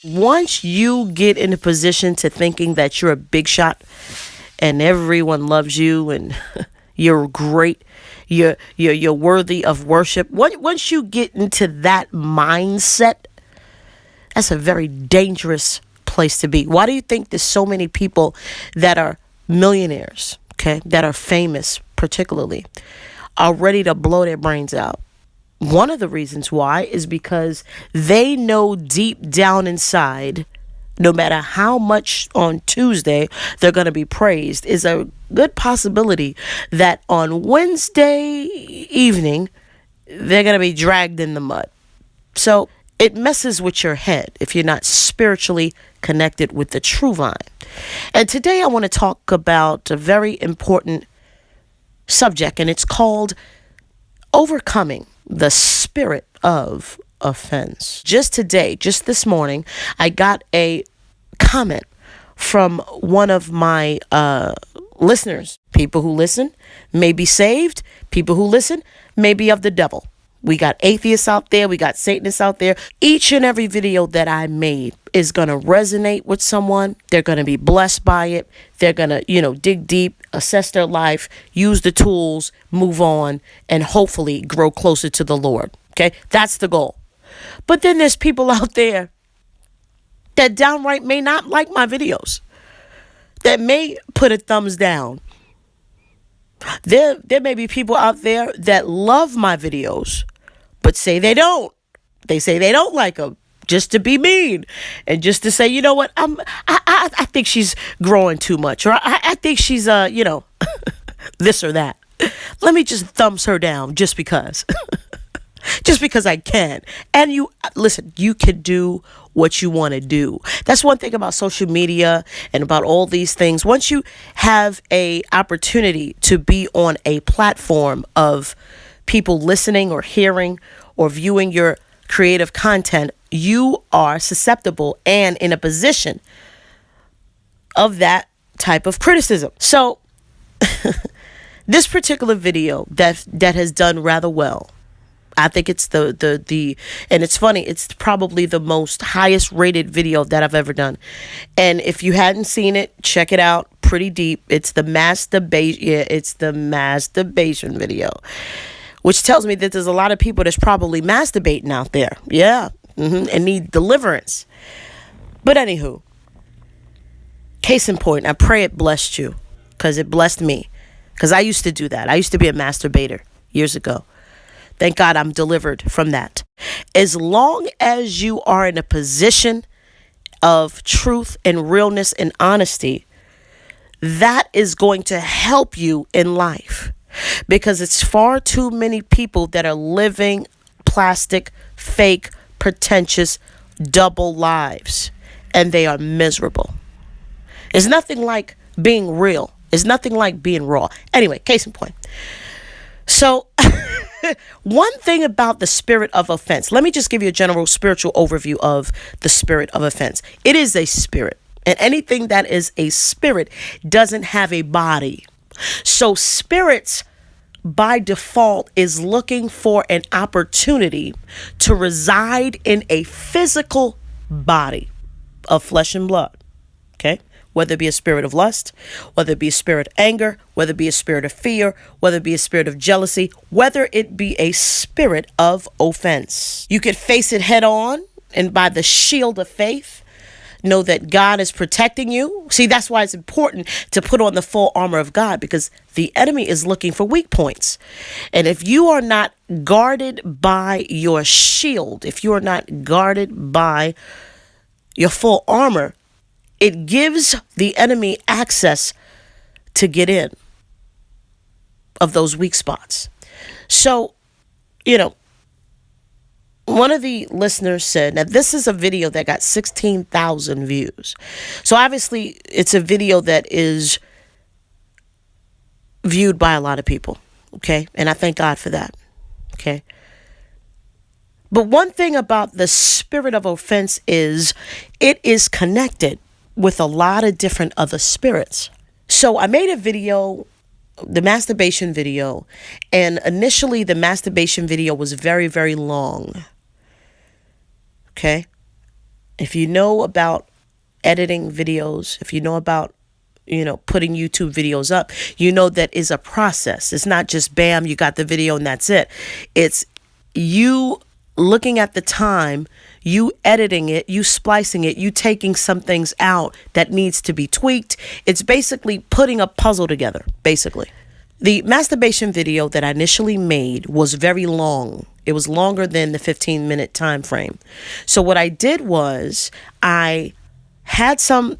Once you get in a position to thinking that you're a big shot and everyone loves you and you're great, you're worthy of worship. Once you get into that mindset, that's a very dangerous place to be. Why do you think there's so many people that are millionaires, okay, that are famous particularly, are ready to blow their brains out? One of the reasons why is because they know deep down inside, no matter how much on Tuesday they're going to be praised, is a good possibility that on Wednesday evening, they're going to be dragged in the mud. So it messes with your head if you're not spiritually connected with the true vine. And today I want to talk about a very important subject, and it's called overcoming the spirit of offense. Just today, just this morning, I got a comment from one of my listeners. People who listen may be saved. People who listen may be of the devil. We got atheists out there. We got Satanists out there. Each and every video that I made is going to resonate with someone. They're going to be blessed by it. They're going to, dig deep, assess their life, use the tools, move on, and hopefully grow closer to the Lord. Okay, that's the goal. But then there's people out there that downright may not like my videos, that may put a thumbs down. There may be people out there that love my videos, but say they don't. They say they don't like them just to be mean and just to say, you know what, I think she's growing too much, or I think she's, this or that. Let me just thumbs her down just because. Just because I can. And you can do what you want to do. That's one thing about social media and about all these things. Once you have a opportunity to be on a platform of people listening or hearing or viewing your creative content, you are susceptible and in a position of that type of criticism. So this particular video that has done rather well, I think it's and it's funny, it's probably the most highest rated video that I've ever done. And if you hadn't seen it, check it out. Pretty deep. It's the masturbation video, which tells me that there's a lot of people that's probably masturbating out there. Yeah. And need deliverance. But anywho, case in point, I pray it blessed you, because it blessed me, because I used to do that. I used to be a masturbator years ago. Thank God I'm delivered from that. As long as you are in a position of truth and realness and honesty, that is going to help you in life, because it's far too many people that are living plastic, fake, pretentious, double lives, and they are miserable. It's nothing like being real. It's nothing like being raw. Anyway, case in point. So one thing about the spirit of offense, let me just give you a general spiritual overview of the spirit of offense. It is a spirit, and anything that is a spirit doesn't have a body. So spirits by default is looking for an opportunity to reside in a physical body of flesh and blood. Okay? Whether it be a spirit of lust, whether it be a spirit of anger, whether it be a spirit of fear, whether it be a spirit of jealousy, whether it be a spirit of offense. You could face it head on, and by the shield of faith, know that God is protecting you. See, that's why it's important to put on the full armor of God, because the enemy is looking for weak points. And if you are not guarded by your shield, if you are not guarded by your full armor, it gives the enemy access to get in of those weak spots. So, one of the listeners said, now this is a video that got 16,000 views. So obviously it's a video that is viewed by a lot of people. Okay. And I thank God for that. Okay. But one thing about the spirit of offense is it is connected with a lot of different other spirits. So I made a video, the masturbation video, and initially the masturbation video was very, very long. Okay. If you know about editing videos, if you know about, putting YouTube videos up, you know that is a process. It's not just bam, you got the video and that's it. It's you looking at the time, you editing it, you splicing it, you taking some things out that needs to be tweaked. It's basically putting a puzzle together, basically. The masturbation video that I initially made was very long. It was longer than the 15-minute time frame. So what I did was I had some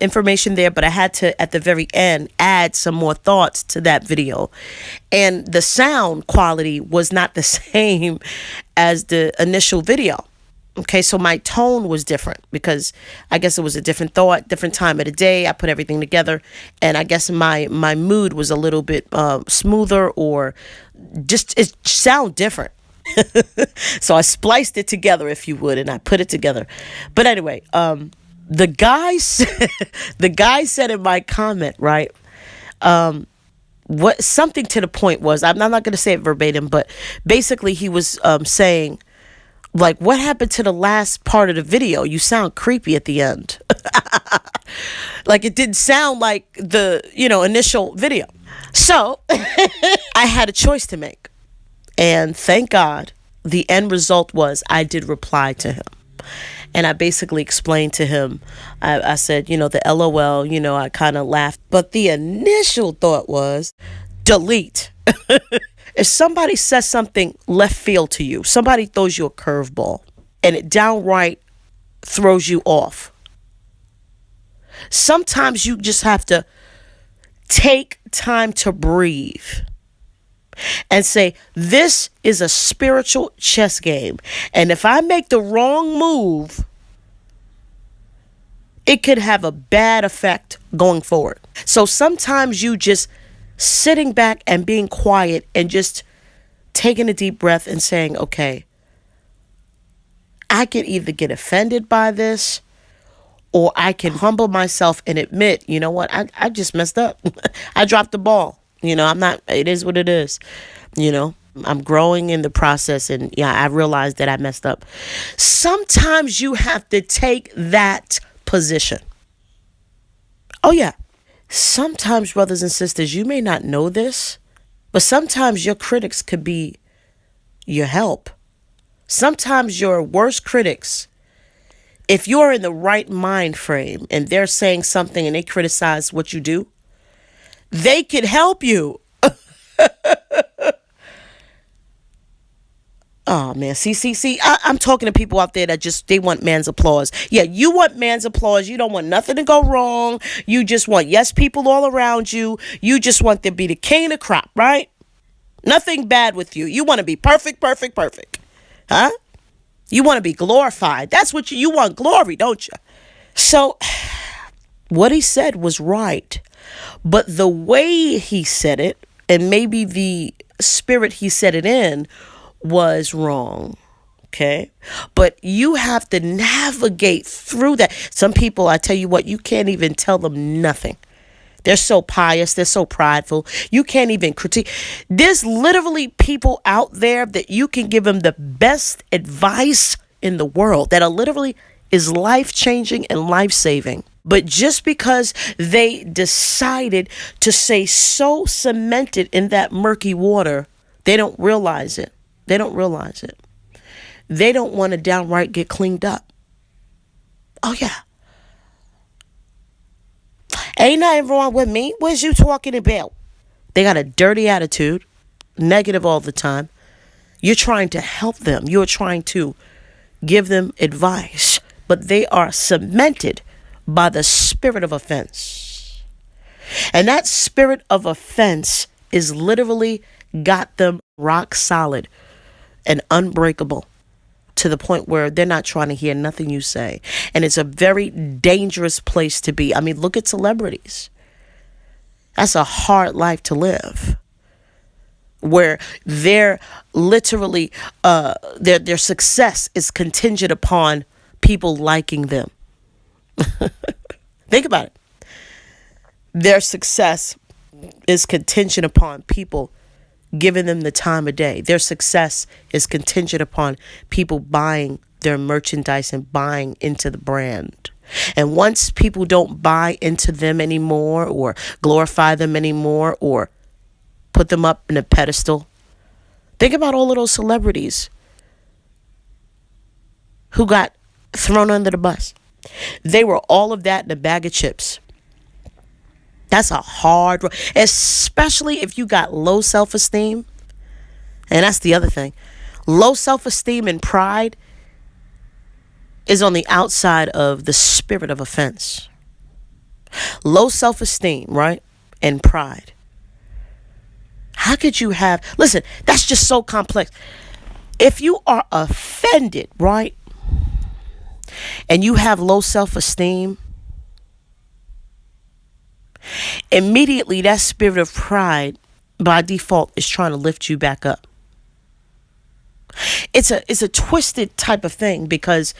information there, but I had to, at the very end, add some more thoughts to that video. And the sound quality was not the same as the initial video. Okay, so my tone was different because I guess it was a different thought, different time of the day. I put everything together, and I guess my mood was a little bit smoother, or just it sound different. So I spliced it together, if you would, and I put it together. But anyway, the guy said in my comment, right? What something to the point was, I'm not going to say it verbatim, but basically he was saying, like, what happened to the last part of the video? You sound creepy at the end. Like, it didn't sound like the, initial video. So I had a choice to make. And thank God the end result was I did reply to him. And I basically explained to him, I said, the LOL, I kind of laughed. But the initial thought was delete. If somebody says something left field to you, somebody throws you a curveball and it downright throws you off. Sometimes you just have to take time to breathe and say, this is a spiritual chess game. And if I make the wrong move, it could have a bad effect going forward. So sometimes you just sitting back and being quiet and just taking a deep breath and saying, okay, I can either get offended by this, or I can humble myself and admit, you know what, I just messed up. I dropped the ball. It is what it is. I'm growing in the process, and I realized that I messed up. Sometimes you have to take that position. Oh yeah. Sometimes, brothers and sisters, you may not know this, but sometimes your critics could be your help. Sometimes your worst critics, if you're in the right mind frame and they're saying something and they criticize what you do, they could help you. Oh, man. See, I'm talking to people out there that they want man's applause. Yeah, you want man's applause. You don't want nothing to go wrong. You just want yes people all around you. You just want to be the king of the crop, right? Nothing bad with you. You want to be perfect, perfect, perfect. Huh? You want to be glorified. That's what you want, glory, don't you? So what he said was right. But the way he said it, and maybe the spirit he said it in, was wrong. Okay. But you have to navigate through that. Some people, I tell you what, you can't even tell them nothing. They're so pious. They're so prideful. You can't even critique. There's literally people out there that you can give them the best advice in the world that are literally is life-changing and life-saving. But just because they decided to stay so cemented in that murky water, they don't realize it. They don't realize it. They don't want to downright get cleaned up. Oh, yeah. Ain't nothing wrong with me. What's you talking about? They got a dirty attitude, negative all the time. You're trying to help them. You're trying to give them advice. But they are cemented by the spirit of offense. And that spirit of offense is literally got them rock solid and unbreakable to the point where they're not trying to hear nothing you say. And it's a very dangerous place to be. I mean, look at celebrities. That's a hard life to live, where they're literally, their success is contingent upon people liking them. Think about it. Their success is contingent upon people giving them the time of day. Their success is contingent upon people buying their merchandise and buying into the brand. And once people don't buy into them anymore, or glorify them anymore, or put them up in a pedestal, think about all of those celebrities who got thrown under the bus. They were all of that in a bag of chips. That's a hard road, especially if you got low self-esteem. And that's the other thing. Low self-esteem and pride is on the outside of the spirit of offense. Low self-esteem, right? And pride. How could you have, listen, that's just so complex. If you are offended, right? And you have low self-esteem, immediately that spirit of pride by default is trying to lift you back up. It's a twisted type of thing because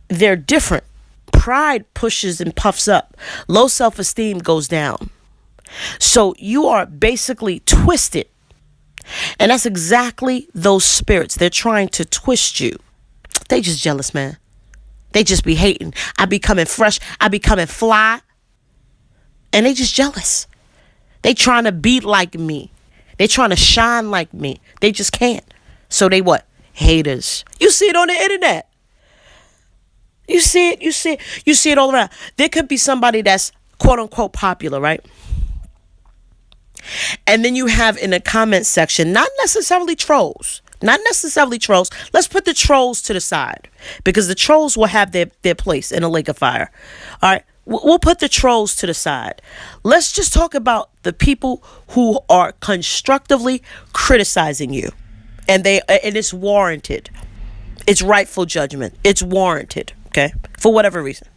they're different. Pride pushes and puffs up. Low self-esteem goes down. So you are basically twisted. And that's exactly those spirits. They're trying to twist you. They just jealous, man. They just be hating. I be coming fresh. I be coming fly. And they just jealous. They trying to be like me. They trying to shine like me. They just can't. So they what? Haters. You see it on the internet. You see it. You see it all around. There could be somebody that's quote unquote popular, right? And then you have in the comment section, not necessarily trolls. Let's put the trolls to the side because the trolls will have their place in a lake of fire. All right. We'll put the trolls to the side. Let's just talk about the people who are constructively criticizing you. And it's warranted. It's rightful judgment. It's warranted. Okay. For whatever reason.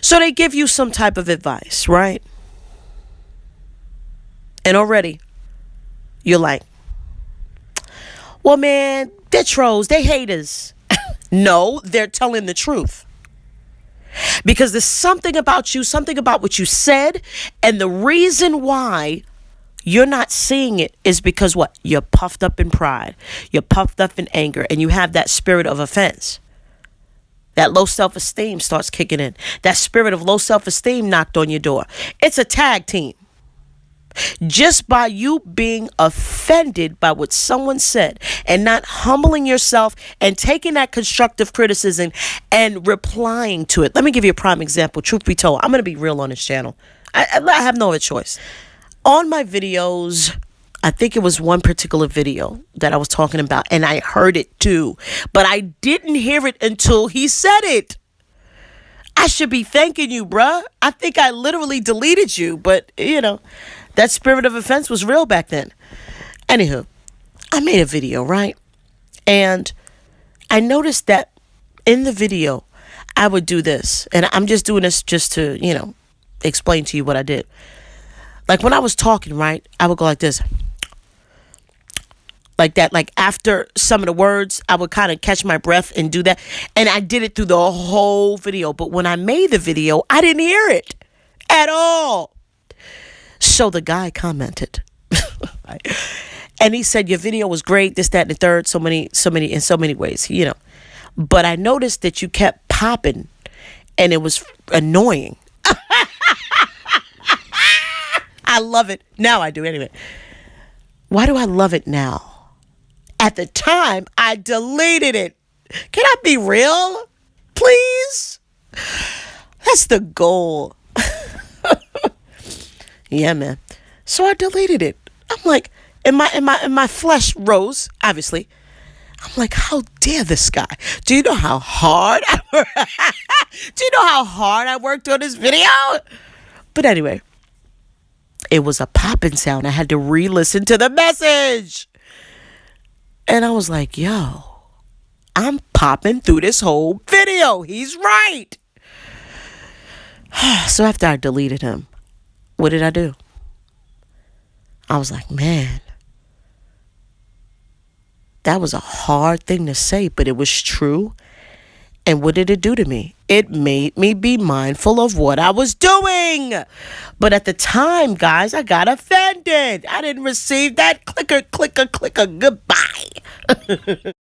So they give you some type of advice, right? And already you're like, well, man, they're trolls. They haters. No, they're telling the truth. Because there's something about you, something about what you said. And the reason why you're not seeing it is because what? You're puffed up in pride. You're puffed up in anger. And you have that spirit of offense. That low self-esteem starts kicking in. That spirit of low self-esteem knocked on your door. It's a tag team. Just by you being offended by what someone said and not humbling yourself and taking that constructive criticism and replying to it. Let me give you a prime example. Truth be told, I'm going to be real on this channel. I have no other choice. On my videos, I think it was one particular video that I was talking about and I heard it too, but I didn't hear it until he said it. I should be thanking you, bruh. I think I literally deleted you, but that spirit of offense was real back then. Anywho, I made a video, right? And I noticed that in the video, I would do this. And I'm just doing this just to, explain to you what I did. Like when I was talking, right? I would go like this. Like that. Like after some of the words, I would kind of catch my breath and do that. And I did it through the whole video. But when I made the video, I didn't hear it at all. So the guy commented and he said, your video was great, this, that, and the third, so many, in so many ways, but I noticed that you kept popping and it was annoying. I love it. Now I do anyway. Why do I love it now? At the time, I deleted it. Can I be real? Please? That's the goal. Yeah, man. So I deleted it. I'm like, and my flesh rose, obviously. I'm like, how dare this guy? Do you know how hard I worked on this video? But anyway, it was a popping sound. I had to re-listen to the message. And I was like, yo, I'm popping through this whole video. He's right. So after I deleted him, what did I do? I was like, man, that was a hard thing to say, but it was true. And what did it do to me? It made me be mindful of what I was doing. But at the time, guys, I got offended. I didn't receive that clicker, clicker, clicker. Goodbye.